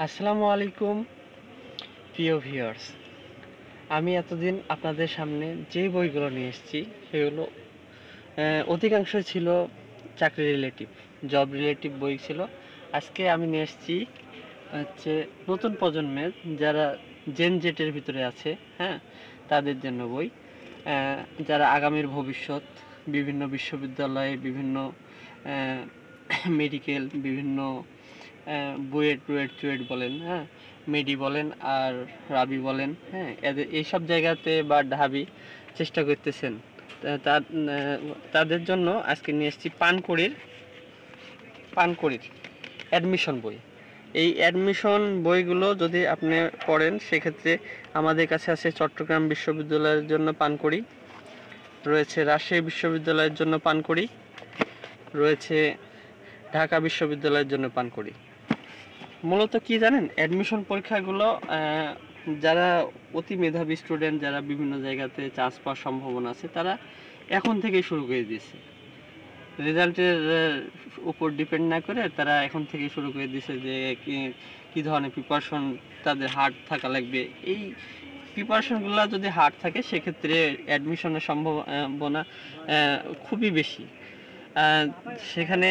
আসসালামু আলাইকুম প্রিয় ভিউয়ার্স। আমি এতদিন আপনাদের সামনে যে বইগুলো নিয়ে এসেছি সেগুলো অধিকাংশ ছিল চাকরি রিলেটিভ, জব রিলেটিভ বই ছিল। আজকে আমি নিয়ে এসেছি হচ্ছে নতুন প্রজন্মের যারা জেন জেটের ভিতরে আছে, হ্যাঁ, তাদের জন্য বই। যারা আগামীর ভবিষ্যৎ, বিভিন্ন বিশ্ববিদ্যালয়ে বিভিন্ন মেডিকেল, বিভিন্ন বুয়েট টুয়েট চুয়েট বলেন, হ্যাঁ, মেডি বলেন আর রাবি বলেন, হ্যাঁ, এদের এইসব জায়গাতে বা ঢাবি চেষ্টা করতেছেন, তাদের জন্য আজকে নিয়ে এসেছি পানকড়ির অ্যাডমিশন বই। এই অ্যাডমিশন বইগুলো যদি আপনি পড়েন সেক্ষেত্রে আমাদের কাছে আছে চট্টগ্রাম বিশ্ববিদ্যালয়ের জন্য পানকড়ি, রয়েছে রাজশাহী বিশ্ববিদ্যালয়ের জন্য পানকড়ি, রয়েছে ঢাকা বিশ্ববিদ্যালয়ের জন্য পানকড়ি। মূলত কি জানেন, অ্যাডমিশন পরীক্ষাগুলো যারা অতি মেধাবী স্টুডেন্ট, যারা বিভিন্ন জায়গাতে চান্স পাওয়ার সম্ভাবনা আছে, তারা এখন থেকেই শুরু করে দিয়েছে। রেজাল্টের উপর ডিপেন্ড না করে তারা এখন থেকেই শুরু করে দিয়েছে যে কী ধরনের প্রিপারেশন তাদের হার্ড থাকা লাগবে। এই প্রিপারেশনগুলো যদি হার্ড থাকে সেক্ষেত্রে অ্যাডমিশনের সম্ভাবনা খুবই বেশি। সেখানে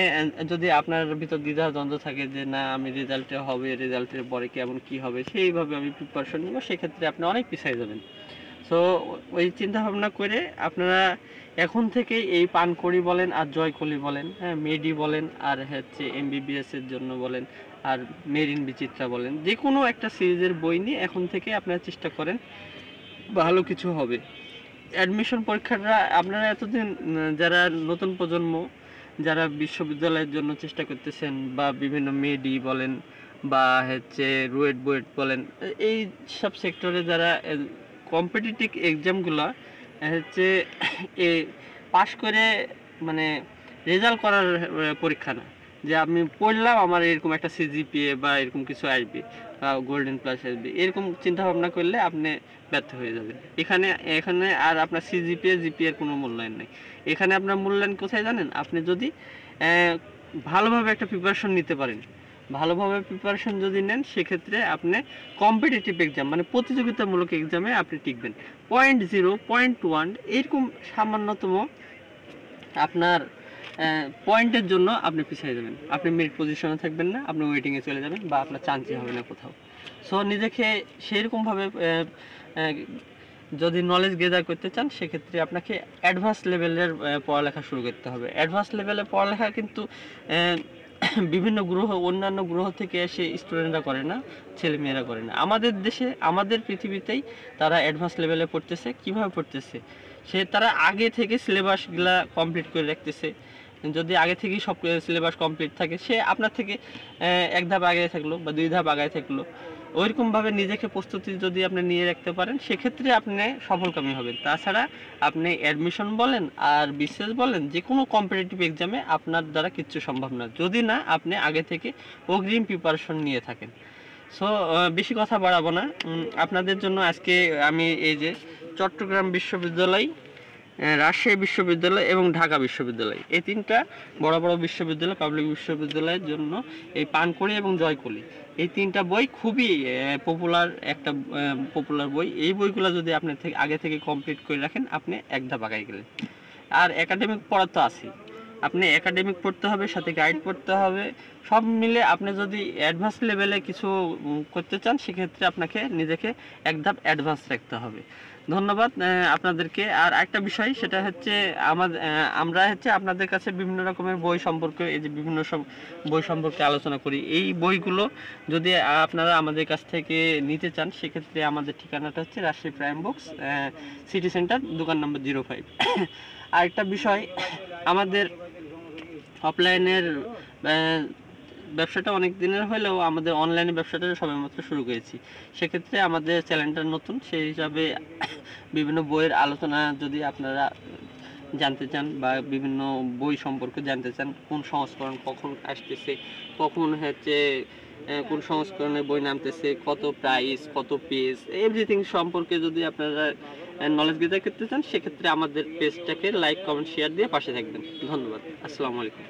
যদি আপনার ভিতর দ্বিধা দ্বন্দ্ব থাকে যে না, আমি রেজাল্টে হবে, রেজাল্টের পরে কেমন কি হবে সেইভাবে আমি প্রিপারেশন নেব, সেক্ষেত্রে আপনি অনেক পিছিয়ে যাবেন। সো ওই চিন্তা ভাবনা করে আপনারা এখন থেকেই এই পানকড়ি বলেন আর জয়কলি বলেন, হ্যাঁ, মেডি বলেন আর হচ্ছে এমবিবিএস এর জন্য বলেন আর মেরিন বিচিত্রা বলেন, যে কোনো একটা সিরিজের বই নিয়ে এখন থেকে আপনারা চেষ্টা করেন, ভালো কিছু হবে। অ্যাডমিশন পরীক্ষাটা আপনারা এতদিন যারা নতুন প্রজন্ম, যারা বিশ্ববিদ্যালয়ের জন্য চেষ্টা করতেছেন বা বিভিন্ন মেডি বলেন বা হচ্ছে রুয়েট বুয়েট বলেন, এই সব সেক্টরে যারা কম্পিটিটিভ এক্সামগুলো হচ্ছে এ পাশ করে, মানে রেজাল্ট করার পরীক্ষা না, যে আমি পড়লাম আমার এরকম একটা সিজিপিএ বা এরকম কিছু আসবে, গোল্ডেন প্লাস আসবে, এরকম চিন্তা ভাবনা করলে আপনি ব্যর্থ হয়ে যাবেন। এখানে এখানে আর আপনার সিজিপিএ জিপিএর কোনো মূল্যায়ন নেই। এখানে আপনার মূল্যায়ন কোথায় জানেন, আপনি যদি ভালোভাবে একটা প্রিপারেশন নিতে পারেন, ভালোভাবে প্রিপারেশন যদি নেন সেক্ষেত্রে আপনি কম্পিটিটিভ এক্সাম মানে প্রতিযোগিতামূলক এক্সামে আপনি টিকবেন। 0.0 0.1 এরকম সামান্যতম আপনার পয়েন্টের জন্য আপনি পিছিয়ে যাবেন, আপনি মিড পজিশনে থাকবেন না, আপনি ওয়েটিংয়ে চলে যাবেন বা আপনার চান্সই হবে না কোথাও। সো নিজেকে সেইরকমভাবে যদি নলেজ গেদার করতে চান সেক্ষেত্রে আপনাকে অ্যাডভান্স লেভেলের পড়ালেখা শুরু করতে হবে। অ্যাডভান্স লেভেলের পড়ালেখা কিন্তু বিভিন্ন গ্রহ, অন্যান্য গ্রহ থেকে এসে স্টুডেন্টরা করে না, ছেলেমেয়েরা করে না। আমাদের দেশে, আমাদের পৃথিবীতেই তারা অ্যাডভান্স লেভেলে পড়তেছে। কীভাবে পড়তেছে, তারা আগে থেকে সিলেবাসগুলা কমপ্লিট করে রাখতেছে। যদি আগে থেকেই সব সিলেবাস কমপ্লিট থাকে, সে আপনার থেকে এক ধাপ আগে থাকলো বা দুই ধাপ আগে থাকলো, ওইরকমভাবে নিজেকে প্রস্তুতি যদি আপনি নিয়ে রাখতে পারেন সেক্ষেত্রে আপনি সফলকামী হবেন। তাছাড়া আপনি অ্যাডমিশন বলেন আর বিসিএস বলেন, যে কোনো কম্পিটিটিভ এক্সামে আপনার দ্বারা কিচ্ছু সম্ভব না যদি না আপনি আগে থেকে অগ্রিম প্রিপারেশন নিয়ে থাকেন। সো বেশি কথা বাড়াবো না, আপনাদের জন্য আজকে আমি এই যে চট্টগ্রাম বিশ্ববিদ্যালয়, রাজশাহী বিশ্ববিদ্যালয় এবং ঢাকা বিশ্ববিদ্যালয়, এই তিনটা বড় বড় বিশ্ববিদ্যালয়, পাবলিক বিশ্ববিদ্যালয়ের জন্য এই পানকড়ি এবং জয়কলি, এই তিনটা বই খুবই পপুলার বই। এই বইগুলো যদি আপনি আগে থেকে কমপ্লিট করে রাখেন, আপনি এক ধাপ আগায় গেলেন। আর একাডেমিক পড়া তো আছেই, আপনি একাডেমিক পড়তে হবে, সাথে গাইড পড়তে হবে, সব মিলে আপনি যদি অ্যাডভান্স লেভেলে কিছু করতে চান সেক্ষেত্রে আপনাকে নিজেকে এক ধাপ অ্যাডভান্স রাখতে হবে। ধন্যবাদ আপনাদেরকে। আর একটা বিষয়, সেটা হচ্ছে আমরা হচ্ছে আপনাদের কাছে বিভিন্ন রকমের বই সম্পর্কে, এই যে বিভিন্ন বই সম্পর্কে আলোচনা করি। এই বইগুলো যদি আপনারা আমাদের কাছ থেকে নিতে চান সেক্ষেত্রে আমাদের ঠিকানাটা হচ্ছে Rajshahi prime books, city centre, দোকান নম্বর 05। আরেকটা বিষয়, আমাদের অফলাইনের ব্যবসাটা অনেক দিনের হলেও আমাদের অনলাইনে ব্যবসাটা সবেমাত্র শুরু করেছি। সেক্ষেত্রে আমাদের চ্যানেলটা নতুন, সেই হিসাবে বিভিন্ন বইয়ের আলোচনা যদি আপনারা জানতে চান বা বিভিন্ন বই সম্পর্কে জানতে চান, কোন সংস্করণ কখন আসতেছে, কখন হচ্ছে কোন সংস্করণের বই নামতেছে, কত প্রাইস, কত পেজ, এভরিথিং সম্পর্কে যদি আপনারা নলেজ গেদার করতে চান সেক্ষেত্রে আমাদের পেজটাকে লাইক, কমেন্ট, শেয়ার দিয়ে পাশে থাকবেন। ধন্যবাদ। আসসালামু আলাইকুম।